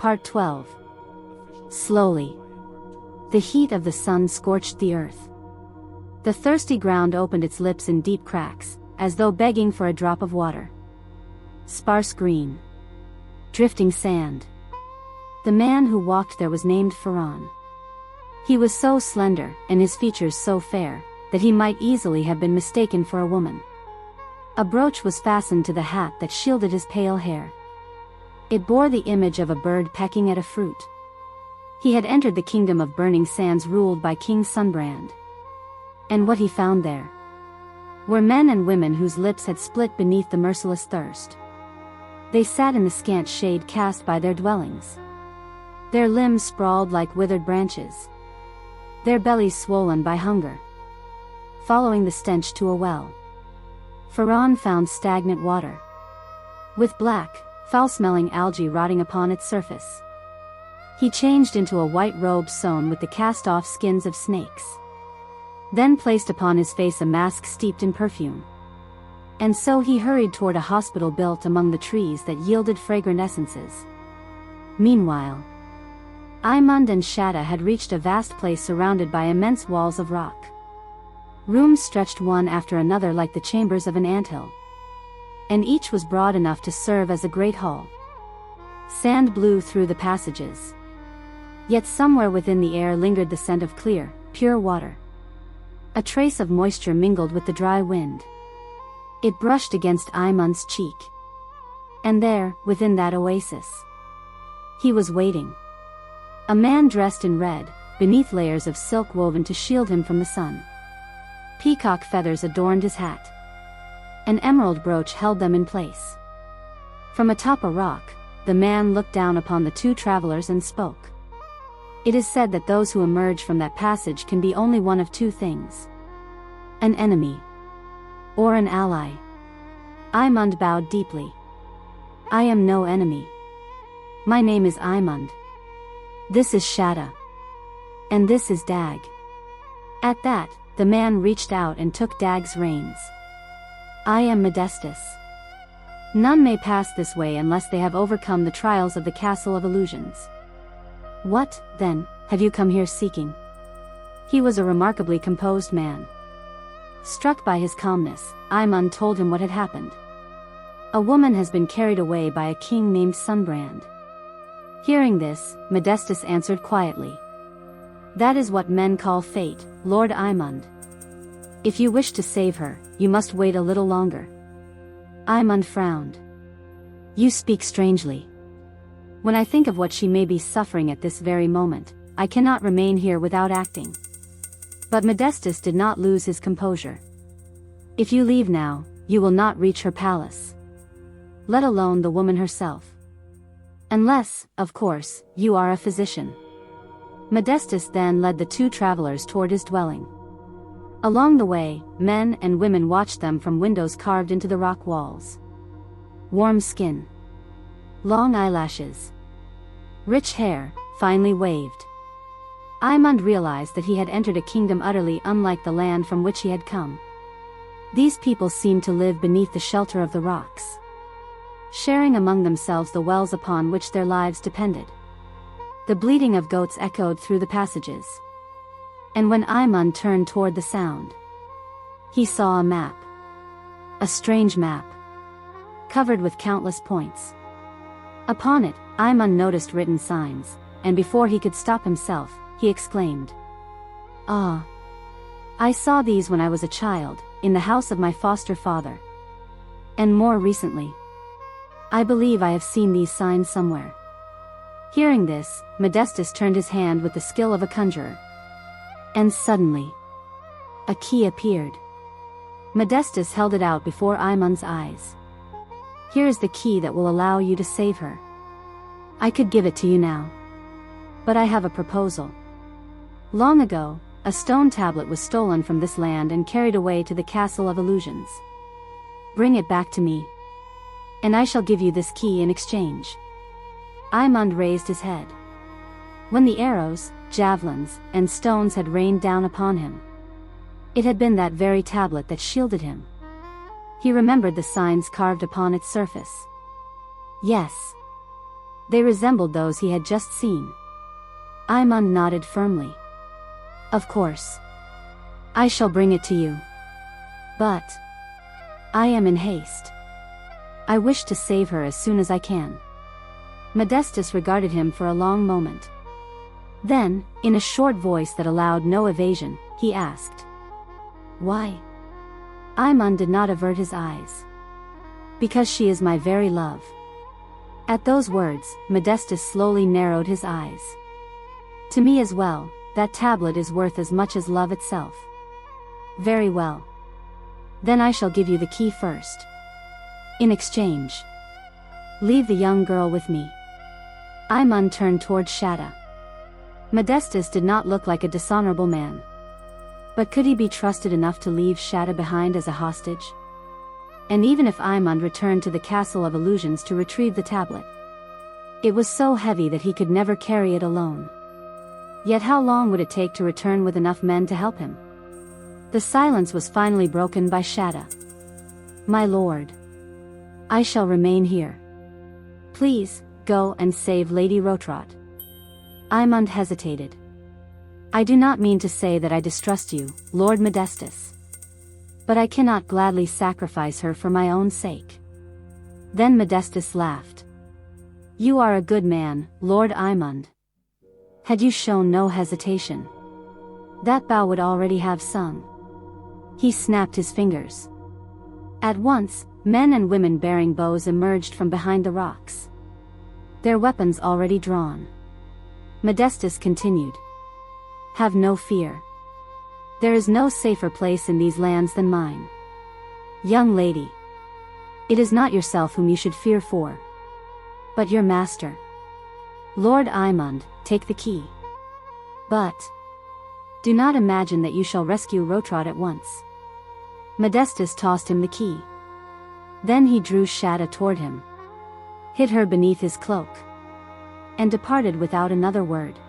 Part 12. Slowly. The heat of the sun scorched the earth. The thirsty ground opened its lips in deep cracks, as though begging for a drop of water. Sparse green. Drifting sand. The man who walked there was named Ferran. He was so slender, and his features so fair, that he might easily have been mistaken for a woman. A brooch was fastened to the hat that shielded his pale hair. It bore the image of a bird pecking at a fruit. He had entered the kingdom of burning sands ruled by King Sunbrand. And what he found there were men and women whose lips had split beneath the merciless thirst. They sat in the scant shade cast by their dwellings. Their limbs sprawled like withered branches. Their bellies swollen by hunger. Following the stench to a well, Ferran found stagnant water, with black, foul-smelling algae rotting upon its surface. He changed into a white robe sewn with the cast-off skins of snakes. Then placed upon his face a mask steeped in perfume. And so he hurried toward a hospital built among the trees that yielded fragrant essences. Meanwhile, Eimund and Shatta had reached a vast place surrounded by immense walls of rock. Rooms stretched one after another like the chambers of an anthill. And each was broad enough to serve as a great hall. Sand blew through the passages. Yet somewhere within the air lingered the scent of clear, pure water. A trace of moisture mingled with the dry wind. It brushed against Eimund's cheek. And there, within that oasis, he was waiting. A man dressed in red, beneath layers of silk woven to shield him from the sun. Peacock feathers adorned his hat. An emerald brooch held them in place. From atop a rock, the man looked down upon the two travelers and spoke. It is said that those who emerge from that passage can be only one of two things: an enemy or an ally. Eimund bowed deeply. I am no enemy. My name is Eimund. This is Shatta. And this is Dag. At that, the man reached out and took Dag's reins. I am Modestus. None may pass this way unless they have overcome the trials of the Castle of Illusions. What, then, have you come here seeking? He was a remarkably composed man. Struck by his calmness, Eimund told him what had happened. A woman has been carried away by a king named Sunbrand. Hearing this, Modestus answered quietly. That is what men call fate, Lord Eimund. If you wish to save her, you must wait a little longer. Eimund frowned. You speak strangely. When I think of what she may be suffering at this very moment, I cannot remain here without acting. But Modestus did not lose his composure. If you leave now, you will not reach her palace. Let alone the woman herself. Unless, of course, you are a physician. Modestus then led the two travelers toward his dwelling. Along the way, men and women watched them from windows carved into the rock walls. Warm skin. Long eyelashes. Rich hair, finely waved. Eimund realized that he had entered a kingdom utterly unlike the land from which he had come. These people seemed to live beneath the shelter of the rocks, sharing among themselves the wells upon which their lives depended. The bleating of goats echoed through the passages. And when Eimund turned toward the sound, he saw a map. A strange map, covered with countless points. Upon it, Eimund noticed written signs, and before he could stop himself, he exclaimed, Ah! I saw these when I was a child, in the house of my foster father. And more recently, I believe I have seen these signs somewhere. Hearing this, Modestus turned his hand with the skill of a conjurer. And suddenly, a key appeared. Modestus held it out before Eimund's eyes. Here is the key that will allow you to save her. I could give it to you now. But I have a proposal. Long ago, a stone tablet was stolen from this land and carried away to the Castle of Illusions. Bring it back to me, and I shall give you this key in exchange. Eimund raised his head. When the arrows, javelins, and stones had rained down upon him, it had been that very tablet that shielded him. He remembered the signs carved upon its surface. Yes. They resembled those he had just seen. Eimund nodded firmly. Of course. I shall bring it to you. But I am in haste. I wish to save her as soon as I can. Modestus regarded him for a long moment. Then, in a short voice that allowed no evasion, he asked, "Why?" Eimund did not avert his eyes. "Because she is my very love." At those words, Modestus slowly narrowed his eyes. "To me as well, that tablet is worth as much as love itself." "Very well. Then I shall give you the key first. In exchange, leave the young girl with me." Eimund turned toward Shada. Modestus did not look like a dishonorable man. But could he be trusted enough to leave Shada behind as a hostage? And even if Eimund returned to the Castle of Illusions to retrieve the tablet, it was so heavy that he could never carry it alone. Yet how long would it take to return with enough men to help him? The silence was finally broken by Shada. "My lord, I shall remain here. Please, go and save Lady Rotrot." Eimund hesitated. "I do not mean to say that I distrust you, Lord Modestus. But I cannot gladly sacrifice her for my own sake." Then Modestus laughed. "You are a good man, Lord Eimund. Had you shown no hesitation, that bow would already have sung." He snapped his fingers. At once, men and women bearing bows emerged from behind the rocks, their weapons already drawn. Modestus continued, "Have no fear. There is no safer place in these lands than mine. Young lady, it is not yourself whom you should fear for, but your master. Lord Eimund, take the key. But do not imagine that you shall rescue Rotrot at once." Modestus tossed him the key. Then he drew Shada toward him, hid her beneath his cloak, and departed without another word.